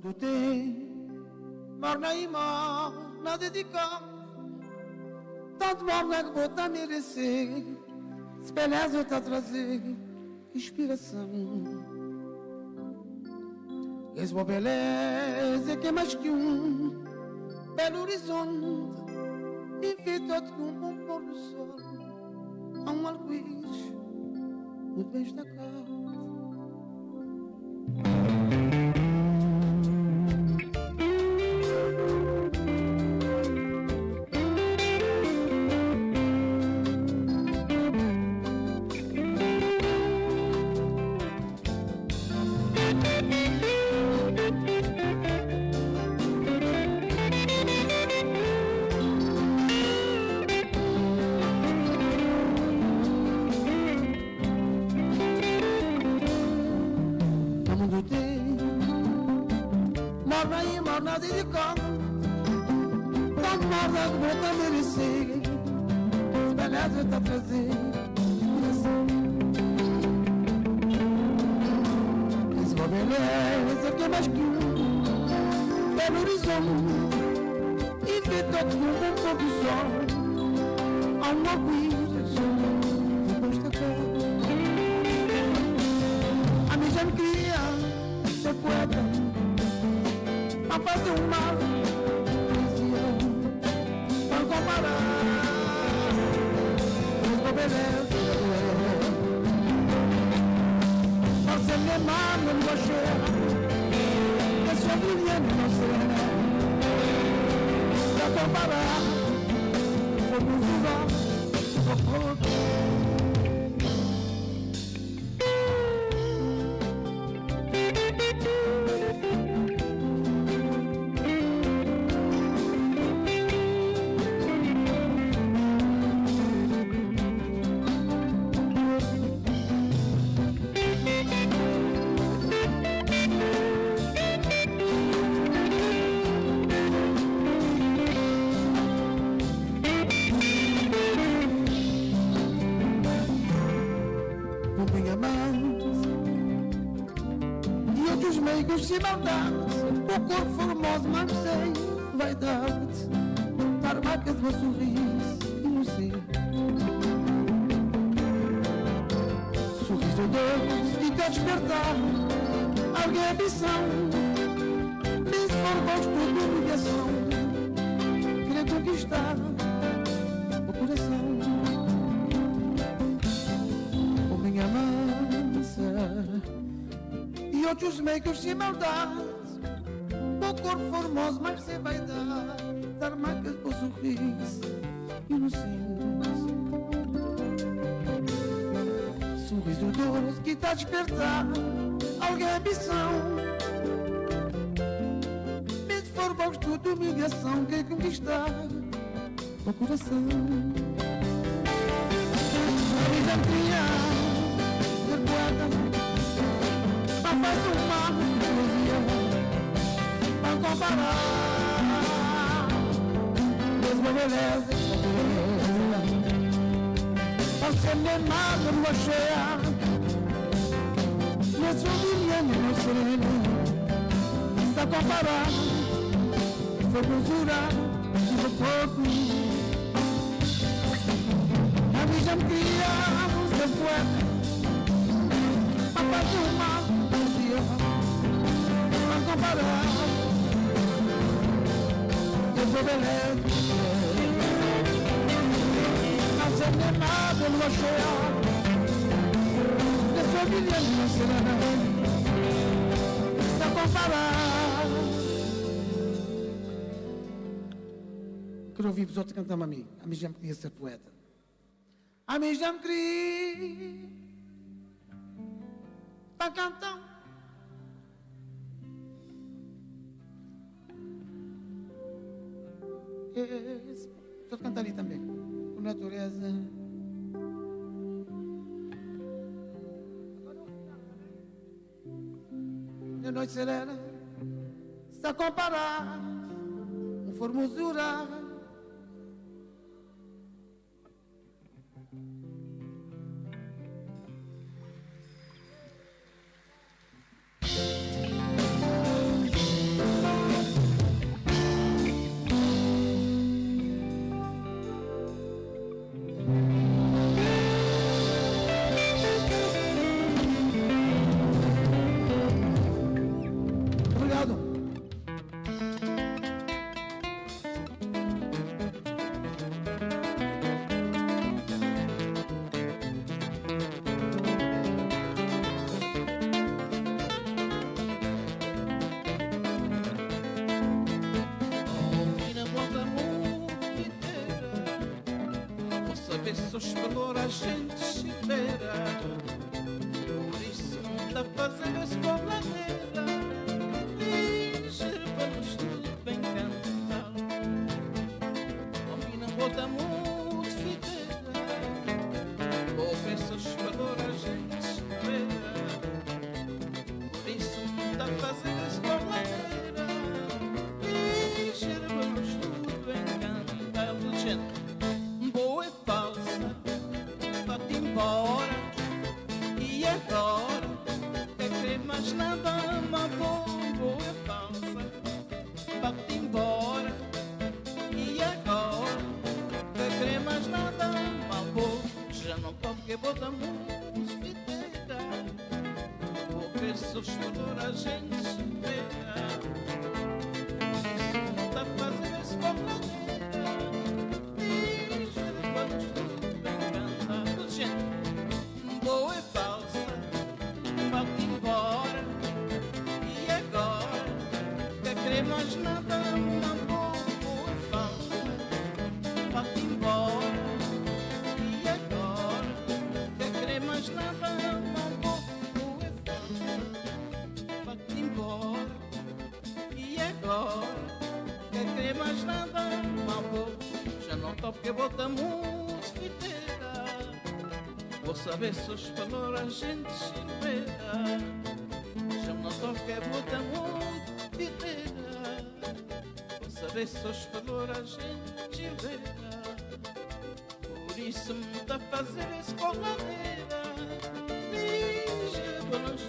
Quando tem morna e morna dedicar, tanto morna que vou tá merecer, se beleza tá trazer inspiração. Esse boa beleza que é mais que belo horizonte, enfeitado com um bom pôr do sol. Há um arco-íris muito bem destacado. Se maldade, o corpo formoso, mas sem vaidade, dar marca de meu sorriso inocente. Sorriso doce e quer despertar alguém a ambição, nem se for gosto de humilhação, querer conquistar o coração. Homem mansa e outros meios sem maldade, o corpo formoso, mas sem vaidade, dar marcas para o sorriso inocente. Sorriso doce que está a despertar alguém a ambição, mesmo se for gosto de humilhação, quer conquistar o coração. A já criar, ser poeta, faz uma poesia para comparar mesmo beleza ao ser nemado numa cheia mesmo brilhando no sereno está comparar formosura do corpo. A mim já me queria ser poeta para fazer uma não comparar, eu sou beleza, não sei nem nada, eu não achei, eu sou brilhante, não sei nada, não comparar. Quero ouvir os outros cantando a mim já me queria ser poeta, a mim já me queria para cantar. Estou a cantar ali também, por natureza. De noite serena, se a comparar com formosura. saber se os valor a gente espera. Por isso não dá fazer esse poblaneira. Ligeiro para nos tudo bem cantado. Combina bota muito fiteira. Por isso os valor a gente espera. Por isso não dá fazer esse poblaneira. Ligeiro para nos tudo bem cantado. Gente, boa e falsa, vai-te embora. E agora, quer querer mais nada, uma boa e falsa, vai-te embora. E agora, quer querer mais nada, uma boa. Já não pode que bota muito fiteira. Porque se os valor a gente espera. Isso não está fazendo esse poblaneira. Boa e falsa, vai-te embora. E agora, quer querer mais nada, uma boa e falsa, vai-te embora. E agora, quer querer mais nada, uma boa e falsa, vai-te embora. E agora, quer querer mais nada, uma boa. Já não topo que bota muito fiteira. Vou saber se os valor a gente espera. Já não toca é bota muito fiteira. Vou saber se os valor a gente espera. Por isso me dá fazer esse poblaneira. Ligeiro para nós